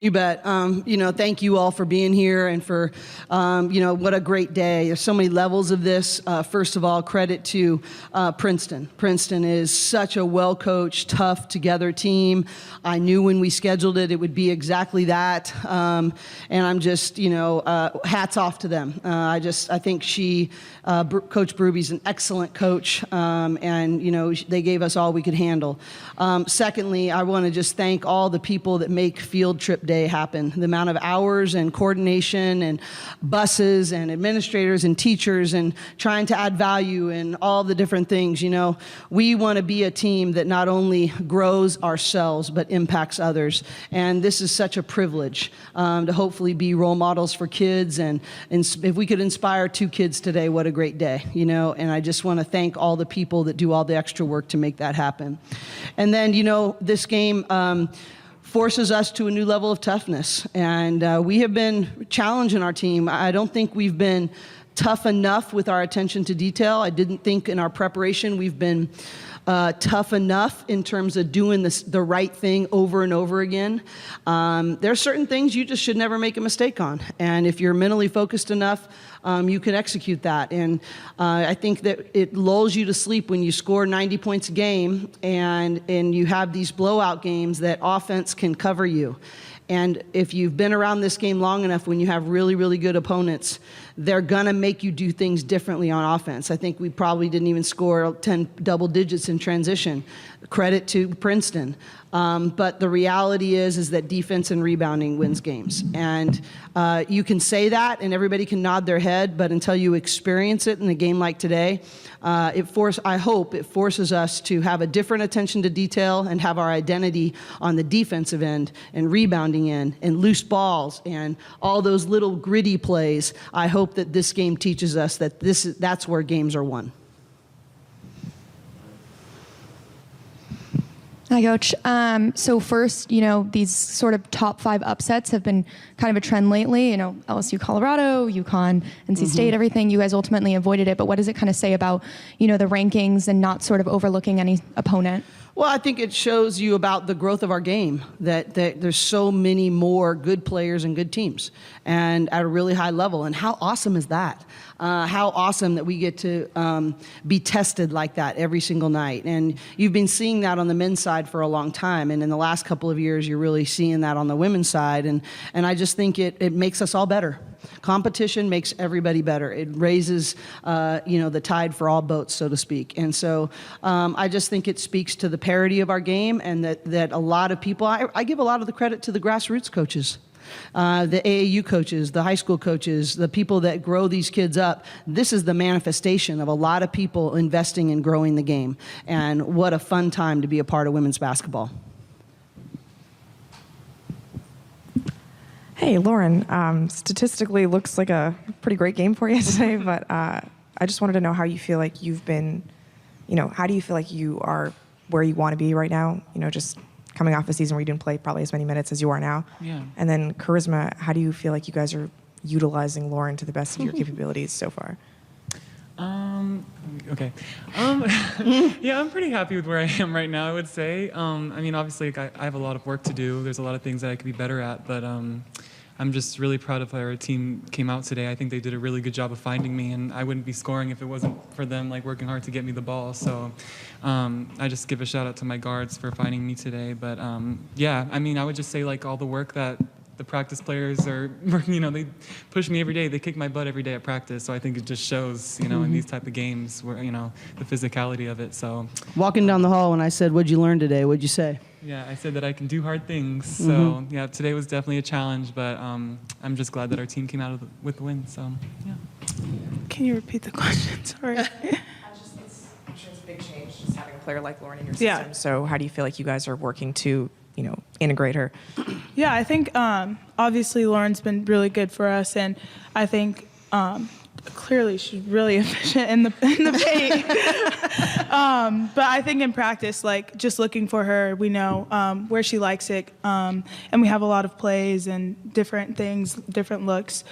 You bet. Thank you all for being here and for, what a great day. There's so many levels of this. First of all, credit to Princeton. Princeton is such a well-coached, tough, together team. I knew when we scheduled it, it would be exactly that. And I'm just, hats off to them. I think Coach Brooby's an excellent coach, and they gave us all we could handle. Secondly, I want to just thank all the people that make Field Trip Day happen. The amount of hours and coordination and buses and administrators and teachers and trying to add value and all the different things. We want to be a team that not only grows ourselves but impacts others. And this is such a privilege to hopefully be role models for kids. And if we could inspire 2 kids today, what a great day, And I just want to thank all the people that do all the extra work to make that happen. And then, this game forces us to a new level of toughness. And we have been challenging our team. I don't think we've been tough enough with our attention to detail. I didn't think in our preparation we've been tough enough in terms of doing the right thing over and over again. There are certain things you just should never make a mistake on. And if you're mentally focused enough, you can execute that. And I think that it lulls you to sleep when you score 90 points a game and you have these blowout games that offense can cover you. And if you've been around this game long enough, when you have really, really good opponents, they're going to make you do things differently on offense. I think we probably didn't even score 10 double digits in transition. Credit to Princeton. But the reality is that defense and rebounding wins games. And you can say that and everybody can nod their head, but until you experience it in a game like today, I hope it forces us to have a different attention to detail and have our identity on the defensive end and rebounding end and loose balls and all those little gritty plays. I hope that this game teaches us that that's where games are won. Hi, Coach. So first, these sort of top 5 upsets have been kind of a trend lately. LSU, Colorado, UConn, NC State, everything. You guys ultimately avoided it. But what does it kind of say about, the rankings and not sort of overlooking any opponent? Well, I think it shows you about the growth of our game, that there's so many more good players and good teams and at a really high level. And how awesome is that? How awesome that we get to be tested like that every single night. And you've been seeing that on the men's side for a long time. And in the last couple of years, you're really seeing that on the women's side. And I just think it makes us all better. Competition makes everybody better. It raises, the tide for all boats, so to speak. And so I just think it speaks to the parity of our game and that a lot of people, I give a lot of the credit to the grassroots coaches. The AAU coaches, the high school coaches, the people that grow these kids up. This is the manifestation of a lot of people investing in growing the game. And what a fun time to be a part of women's basketball. Hey, Lauren, statistically looks like a pretty great game for you today, but I just wanted to know how you feel like you've been, how do you feel like you are where you want to be right now? Just coming off a season where you didn't play probably as many minutes as you are now. Yeah. And then charisma, how do you feel like you guys are utilizing Lauren to the best of your capabilities so far? Okay. Yeah, I'm pretty happy with where I am right now, I would say. Obviously, I have a lot of work to do. There's a lot of things that I could be better at, but I'm just really proud of how our team came out today. I think they did a really good job of finding me, and I wouldn't be scoring if it wasn't for them working hard to get me the ball. So I just give a shout out to my guards for finding me today. But I would just say all the work that the practice players are working, they push me every day. They kick my butt every day at practice. So I think it just shows, in these type of games where, the physicality of it. So walking down the hall when I said, "What'd you learn today?" What'd you say? Yeah, I said that I can do hard things. So yeah, today was definitely a challenge, but I'm just glad that our team came out with the win. So yeah. Can you repeat the question? Sorry. I'm sure it's a big change just having a player like Lauren in your system. Yeah. So how do you feel like you guys are working to, integrate her? Yeah, I think obviously Lauren's been really good for us, and I think clearly she's really efficient in the paint. But I think in practice, just looking for her, we know where she likes it, and we have a lot of plays and different things, different looks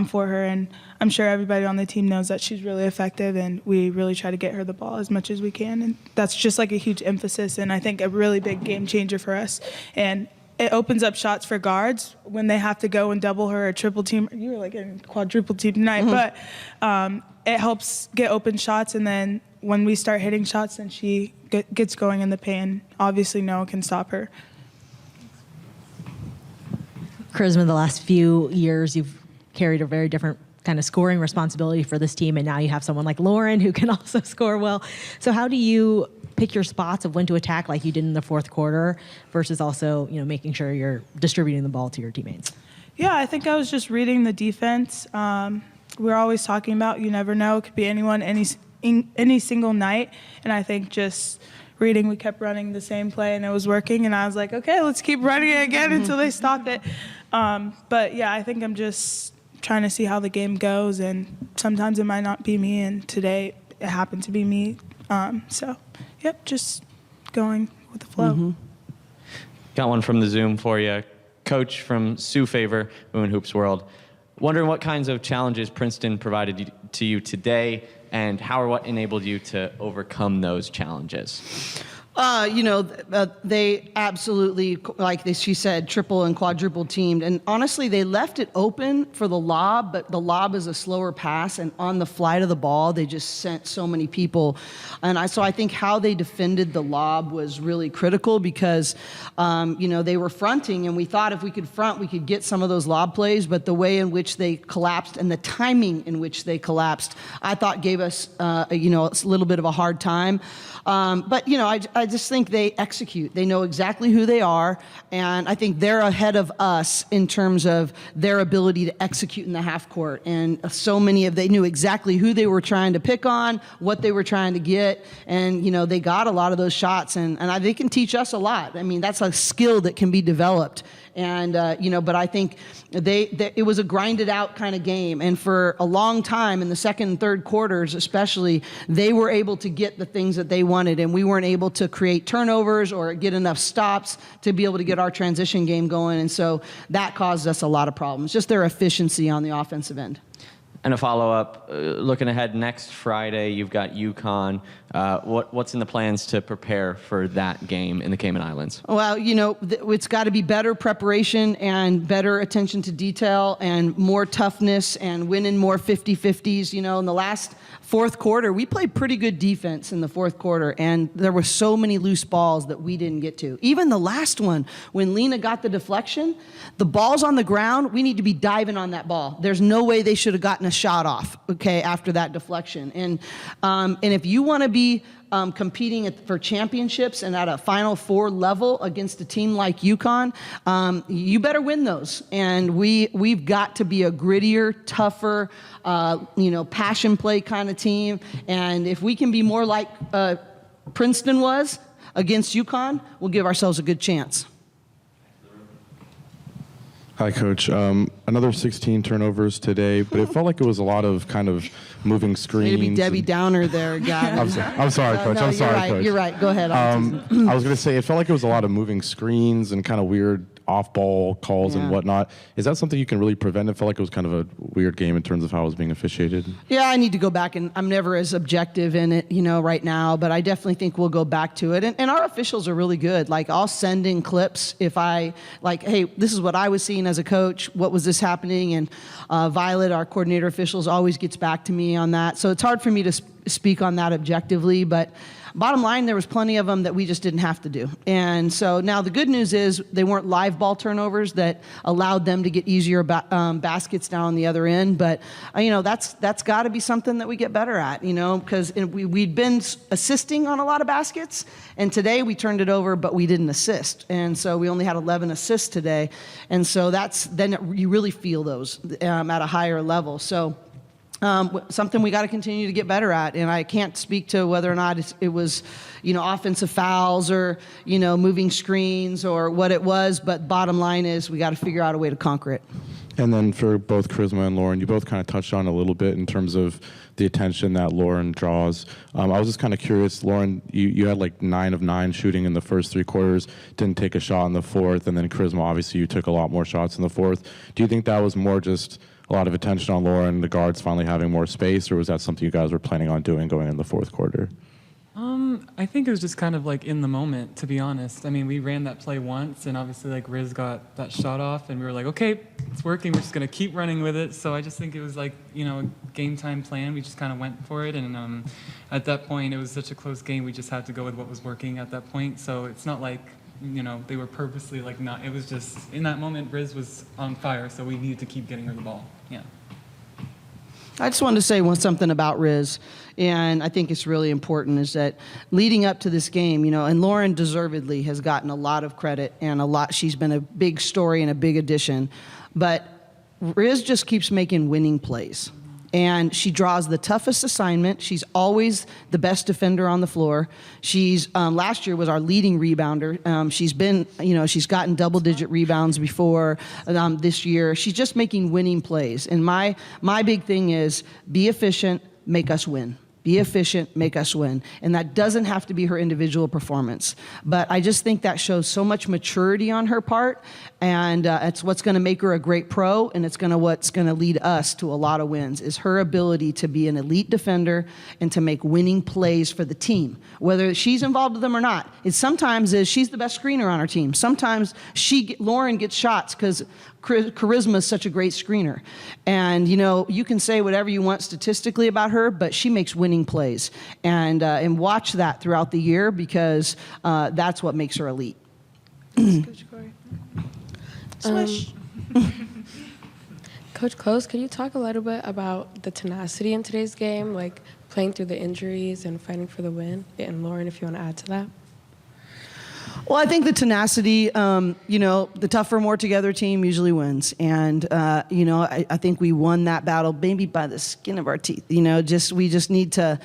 for her. And I'm sure everybody on the team knows that she's really effective, and we really try to get her the ball as much as we can. And that's just a huge emphasis, and I think a really big game changer for us. And it opens up shots for guards when they have to go and double her or triple team. You were like getting quadruple team tonight, but it helps get open shots. And then when we start hitting shots, then she gets going in the paint. Obviously, no one can stop her. Charisma, the last few years, you've carried a very different kind of scoring responsibility for this team, and now you have someone like Lauren who can also score well. So how do you pick your spots of when to attack like you did in the fourth quarter versus also, making sure you're distributing the ball to your teammates? Yeah, I think I was just reading the defense. We're always talking about you never know. It could be anyone, any single night. And I think just reading, we kept running the same play and it was working. And I was like, okay, let's keep running it again until they stop it. But yeah, I think I'm just trying to see how the game goes. And sometimes it might not be me. And today it happened to be me. So, yep, just going with the flow. Got one from the Zoom for you. Coach from Sioux Favor, Women Hoops World. Wondering what kinds of challenges Princeton provided to you today, and how or what enabled you to overcome those challenges? They absolutely, she said, triple and quadruple teamed. And honestly, they left it open for the lob, but the lob is a slower pass. And on the flight of the ball, they just sent so many people. And so I think how they defended the lob was really critical because, they were fronting. And we thought if we could front, we could get some of those lob plays. But the way in which they collapsed and the timing in which they collapsed, I thought gave us, a little bit of a hard time. I just think they execute. They know exactly who they are, and I think they're ahead of us in terms of their ability to execute in the half court. And so many they knew exactly who they were trying to pick on, what they were trying to get, and they got a lot of those shots. And they can teach us a lot. I mean, that's a skill that can be developed. And but I think it was a grinded out kind of game, and for a long time in the second and third quarters, especially, they were able to get the things that they wanted, and we weren't able to create turnovers or get enough stops to be able to get our transition game going, and so that caused us a lot of problems. Just their efficiency on the offensive end. And a follow-up, looking ahead next Friday, you've got UConn. What's in the plans to prepare for that game in the Cayman Islands? Well, it's got to be better preparation and better attention to detail and more toughness and winning more 50-50s. In the last fourth quarter, we played pretty good defense in the fourth quarter, and there were so many loose balls that we didn't get to. Even the last one, when Lena got the deflection, the ball's on the ground, we need to be diving on that ball. There's no way they should have gotten a shot off, after that deflection. And if you want to be competing for championships and at a Final Four level against a team like UConn, you better win those. And we've got to be a grittier, tougher, passion play kind of team. And if we can be more like Princeton was against UConn, we'll give ourselves a good chance. Hi, Coach. Another 16 turnovers today, but it felt like it was a lot of kind of moving screens. Maybe Debbie Downer there, guy. I'm sorry, Coach. I'm sorry, Coach. You're right. Go ahead. I was going to say, it felt like it was a lot of moving screens and kind of weird off-ball calls and whatnot. Is that something you can really prevent? It felt like it was kind of a weird game in terms of how it was being officiated. Yeah, I need to go back, and I'm never as objective in it, right now, but I definitely think we'll go back to it. And our officials are really good. Like, I'll send in clips if hey, this is what I was seeing as a coach. What was this happening? And Violet, our coordinator officials, always gets back to me on that. So it's hard for me to speak on that objectively, but bottom line, there was plenty of them that we just didn't have to do. And so now the good news is they weren't live ball turnovers that allowed them to get easier baskets down on the other end. But, that's got to be something that we get better at, because we'd been assisting on a lot of baskets. And today we turned it over, but we didn't assist. And so we only had 11 assists today. And so you really feel those at a higher level. So something we got to continue to get better at. And I can't speak to whether or not it was, offensive fouls or, moving screens or what it was. But bottom line is we got to figure out a way to conquer it. And then for both Charisma and Lauren, you both kind of touched on a little bit in terms of the attention that Lauren draws. I was just kind of curious, Lauren, you had like 9 of 9 shooting in the first 3 quarters, didn't take a shot in the fourth, and then Charisma, obviously you took a lot more shots in the fourth. Do you think that was more just a lot of attention on Lauren, the guards finally having more space, or was that something you guys were planning on doing going in the fourth quarter? I think it was just kind of like in the moment, to be honest. I mean, we ran that play once, and obviously like Riz got that shot off, and we were like, okay, it's working. We're just gonna keep running with it. So I just think it was like, you know, a game time plan. We just kind of went for it, and at that point, it was such a close game. We just had to go with what was working at that point. So it's not like, you know, they were purposely like not. It was just in that moment, Riz was on fire, so we needed to keep getting her the ball. Yeah. I just wanted to say something about Riz, and I think it's really important, is that leading up to this game, you know, and Lauren deservedly has gotten a lot of credit and she's been a big story and a big addition, but Riz just keeps making winning plays. And she draws the toughest assignment. She's always the best defender on the floor. She's last year was our leading rebounder. She's been, you know, she's gotten double-digit rebounds before this year. She's just making winning plays. And my big thing is be efficient, make us win. Be efficient, make us win. And that doesn't have to be her individual performance. But I just think that shows so much maturity on her part, and it's what's going to make her a great pro, and it's what's going to lead us to a lot of wins, is her ability to be an elite defender and to make winning plays for the team, whether she's involved with them or not. It sometimes is she's the best screener on our team. Sometimes Lauren gets shots because Charisma is such a great screener. And, you know, you can say whatever you want statistically about her, but she makes winning plays. And watch that throughout the year, because that's what makes her elite. Coach Corey. Swish. Coach Close, can you talk a little bit about the tenacity in today's game, like playing through the injuries and fighting for the win? And Lauren, if you want to add to that. Well, I think the tenacity, you know, the tougher, more together team usually wins. And, you know, I think we won that battle maybe by the skin of our teeth. You know, we just need to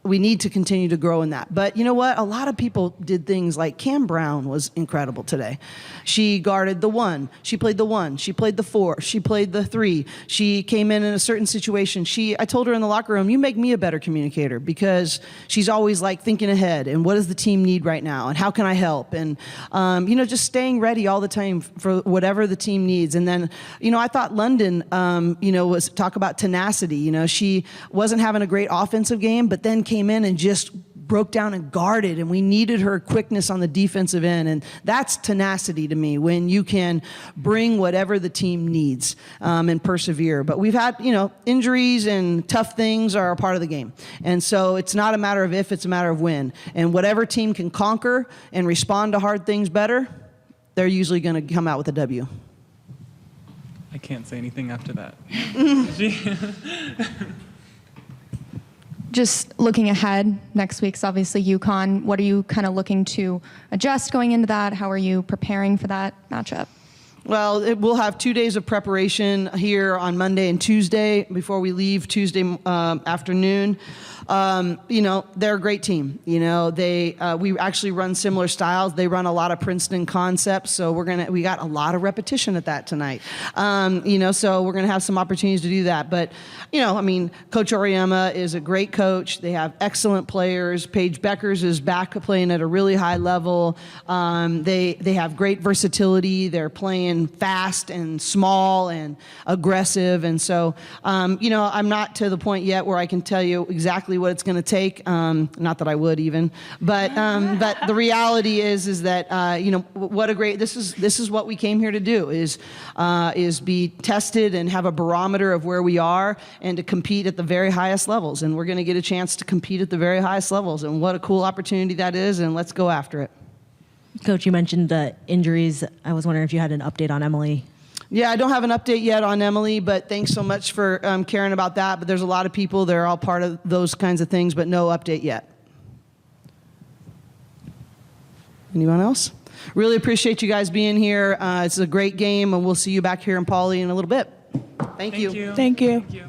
we need to continue to grow in that. But you know what? A lot of people did things like Cam Brown was incredible today. She guarded the 1. She played the 1. She played the 4. She played the 3. She came in a certain situation. I told her in the locker room, you make me a better communicator, because she's always like thinking ahead and what does the team need right now and how can I help? And, you know, just staying ready all the time for whatever the team needs. And then, you know, I thought London, you know, was talk about tenacity. You know, she wasn't having a great offensive game, but then came in and just broke down and guarded, and we needed her quickness on the defensive end. And that's tenacity to me, when you can bring whatever the team needs and persevere. But we've had, you know, injuries and tough things are a part of the game. And so it's not a matter of if, it's a matter of when. And whatever team can conquer and respond to hard things better, they're usually going to come out with a W. I can't say anything after that. Just looking ahead, next week's obviously UConn. What are you kind of looking to adjust going into that? How are you preparing for that matchup? Well, we'll have 2 days of preparation here on Monday and Tuesday before we leave Tuesday afternoon. You know, they're a great team. You know, we actually run similar styles. They run a lot of Princeton concepts, so we got a lot of repetition at that tonight. You know, so we're gonna have some opportunities to do that. But, you know, I mean, Coach Oriema is a great coach. They have excellent players. Paige Beckers is back playing at a really high level. They have great versatility. They're playing fast and small and aggressive. And so, you know, I'm not to the point yet where I can tell you exactly what it's going to take. Not that I would even, but the reality is that, you know, what a great, this is what we came here to do, is be tested and have a barometer of where we are and to compete at the very highest levels. And we're going to get a chance to compete at the very highest levels. And what a cool opportunity that is. And let's go after it. Coach, you mentioned the injuries. I was wondering if you had an update on Emily. Yeah, I don't have an update yet on Emily, but thanks so much for caring about that. But there's a lot of people, they're all part of those kinds of things, but no update yet. Anyone else? Really appreciate you guys being here. It's a great game, and we'll see you back here in Pauley in a little bit. Thank you. Thank you. Thank you.